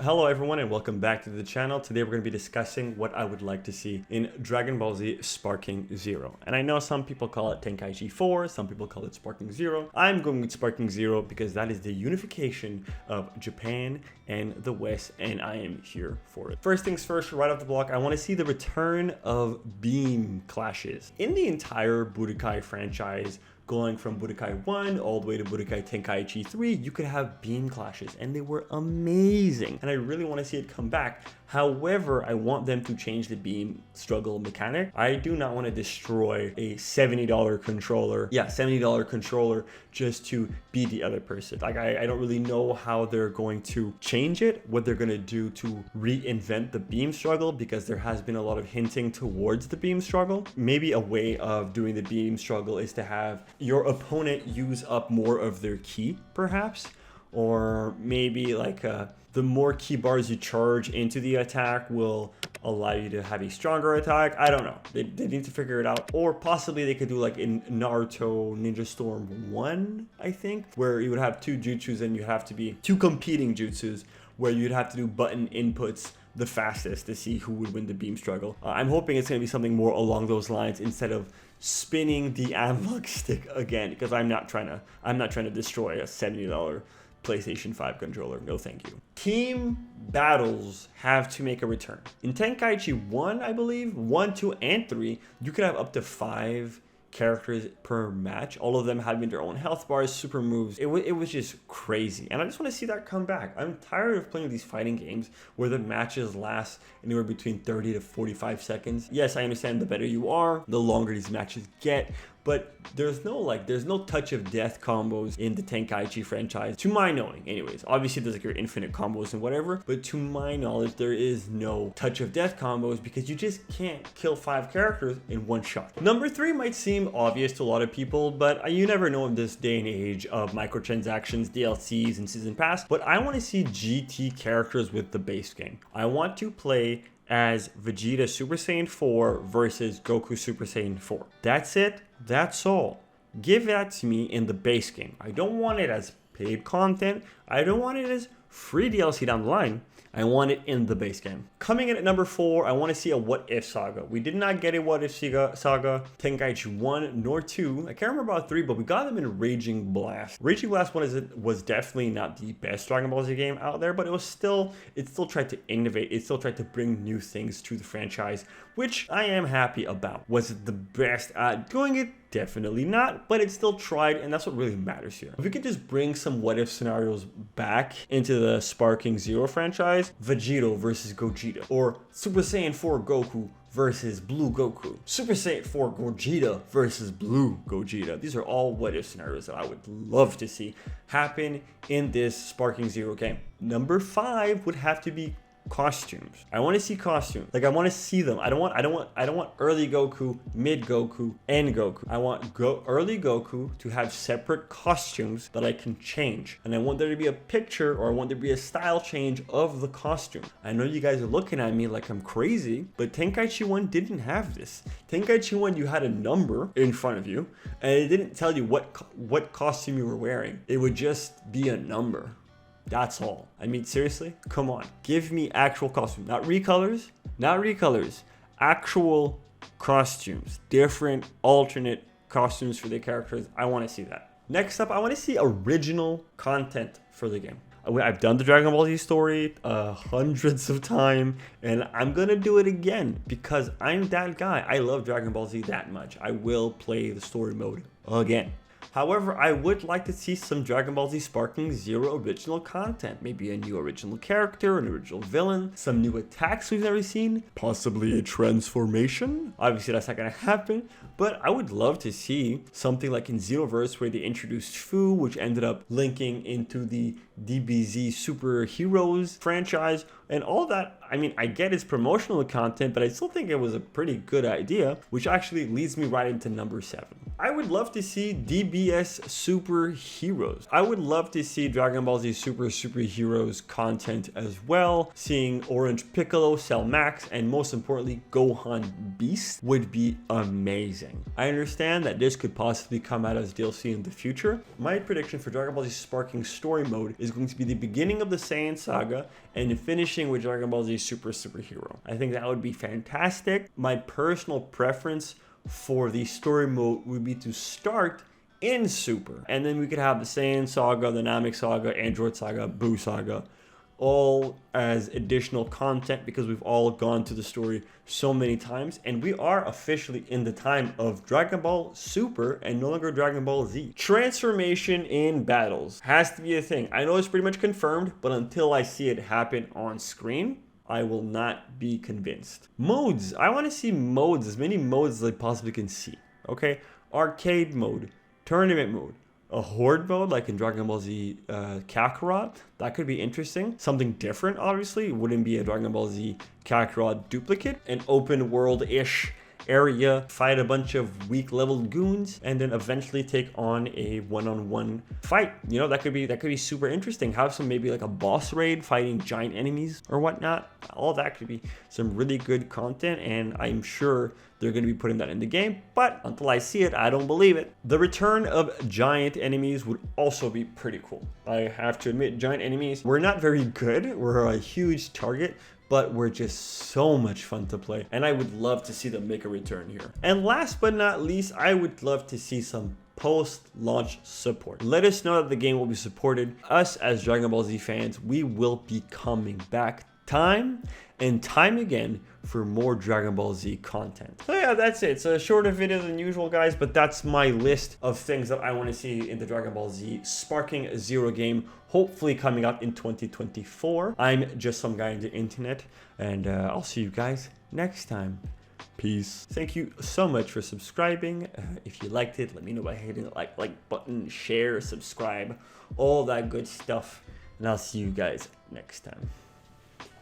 Hello everyone and welcome back to the channel. Today we're going to be discussing what I would like to see in Dragon Ball Z Sparking Zero. And I know some people call it Tenkaichi 4, some people call it Sparking Zero. I'm going with Sparking Zero because that is the unification of Japan and the West, and I am here for it. First things first, right off the block, I want to see the return of beam clashes. In the entire Budokai franchise, going from Budokai 1 all the way to Budokai Tenkaichi 3, you could have beam clashes and they were amazing. And I really want to see it come back. However, I want them to change the beam struggle mechanic. I do not want to destroy a $70 controller. Yeah, $70 controller just to beat the other person. Like, I don't really know how they're going to change it, what they're going to do to reinvent the beam struggle, because there has been a lot of hinting towards the beam struggle. Maybe a way of doing the beam struggle is to have your opponent use up more of their ki, perhaps, or maybe like the more ki bars you charge into the attack will allow you to have a stronger attack. I don't know. They need to figure it out. Or possibly they could do like in Naruto Ninja Storm 1, I think, where you would have two jutsus and you have to be two competing jutsus where you'd have to do button inputs the fastest to see who would win the beam struggle. I'm hoping it's going to be something more along those lines instead of spinning the analog stick again, because I'm not trying to destroy a $70 PlayStation 5 controller. No thank you. Team battles have to make a return. In Tenkaichi 1, I believe, 1, 2, and 3, you could have up to 5 characters per match, all of them having their own health bars, super moves. It was just crazy, and I just want to see that come back. I'm tired of playing these fighting games where the matches last anywhere between 30 to 45 seconds. Yes, I understand the better you are, the longer these matches get, but there's no touch of death combos in the Tenkaichi franchise, to my knowing anyways. Obviously there's like your infinite combos and whatever, but to my knowledge there is no touch of death combos because you just can't kill 5 characters in one shot. Number 3 might seem obvious to a lot of people, but you never know in this day and age of microtransactions, DLCs, and season pass. But I want to see GT characters with the base game. I want to play as Vegeta Super Saiyan 4 versus Goku Super Saiyan 4. That's it. That's all. Give that to me in the base game. I don't want it as paid content. I don't want it as free DLC down the line. I want it in the base game. Coming in at number 4, I want to see a What If saga. We did not get a What If saga, Tenkaichi 1 nor 2. I can't remember about 3, but we got them in Raging Blast. Raging Blast 1 was definitely not the best Dragon Ball Z game out there, but it still tried to innovate. It still tried to bring new things to the franchise, which I am happy about. Was it the best at doing it? Definitely not, but it still tried, and that's what really matters here. If we could just bring some what if scenarios back into the Sparking Zero franchise, Vegito versus Gogeta, or Super Saiyan 4 Goku versus Blue Goku, Super Saiyan 4 Gogeta versus Blue Gogeta. These are all what if scenarios that I would love to see happen in this Sparking Zero game. Number 5 would have to be costumes. I want to see costumes. Like, I want to see them. I don't want early Goku, mid Goku, end Goku. I want early Goku to have separate costumes that I can change. And I want there to be a picture, or I want there to be a style change of the costume. I know you guys are looking at me like I'm crazy, but Tenkaichi 1 didn't have this. Tenkaichi 1, you had a number in front of you, and it didn't tell you what costume you were wearing. It would just be a number. That's all. I mean, seriously, come on. Give me actual costumes, not recolors, actual costumes, different alternate costumes for the characters. I want to see that. Next up, I want to see original content for the game. I've done the Dragon Ball Z story hundreds of times, and I'm going to do it again because I'm that guy. I love Dragon Ball Z that much. I will play the story mode again. However, I would like to see some Dragon Ball Z Sparking Zero original content. Maybe a new original character, an original villain, some new attacks we've never seen, possibly a transformation. Obviously, that's not going to happen, but I would love to see something like in Xenoverse where they introduced Fu, which ended up linking into the DBZ Superheroes franchise and all that. I mean, I get it's promotional content, but I still think it was a pretty good idea, which actually leads me right into number 7. I would love to see DBS superheroes. I would love to see Dragon Ball Z superheroes content as well. Seeing Orange Piccolo, Cell Max, and most importantly, Gohan Beast would be amazing. I understand that this could possibly come out as DLC in the future. My prediction for Dragon Ball Z Sparking Story Mode is going to be the beginning of the Saiyan Saga and finishing with Dragon Ball Z Superhero. I think that would be fantastic. My personal preference for the story mode would be to start in Super, and then we could have the Saiyan Saga, the Namek Saga, Android Saga, Buu Saga, all as additional content, because we've all gone through the story so many times, and we are officially in the time of Dragon Ball Super and no longer Dragon Ball Z. Transformation in battles has to be a thing. I know it's pretty much confirmed, but until I see it happen on screen, I will not be convinced. Modes. I want to see modes, as many modes as I possibly can see. Okay? Arcade mode, tournament mode, a horde mode like in Dragon Ball Z Kakarot. That could be interesting. Something different, obviously. It wouldn't be a Dragon Ball Z Kakarot duplicate. An open world-ish area, fight a bunch of weak leveled goons, and then eventually take on a one-on-one fight. You know, that could be super interesting. Have some, maybe like a boss raid fighting giant enemies or whatnot. All that could be some really good content, and I'm sure they're going to be putting that in the game, but until I see it, I don't believe it. The return of giant enemies would also be pretty cool. I have to admit, giant enemies, we're not very good. We're a huge target, but we're just so much fun to play, and I would love to see them make a return here. And last but not least, I would love to see some post-launch support. Let us know that the game will be supported. Us as Dragon Ball Z fans, we will be coming back time and time again for more Dragon Ball Z content. So yeah, that's it. It's a shorter video than usual, guys, but that's my list of things that I want to see in the Dragon Ball Z Sparking Zero game, hopefully coming out in 2024. I'm just some guy on the internet, and I'll see you guys next time. Peace. Thank you so much for subscribing. If you liked it, let me know by hitting the like button, share, subscribe, all that good stuff, and I'll see you guys next time.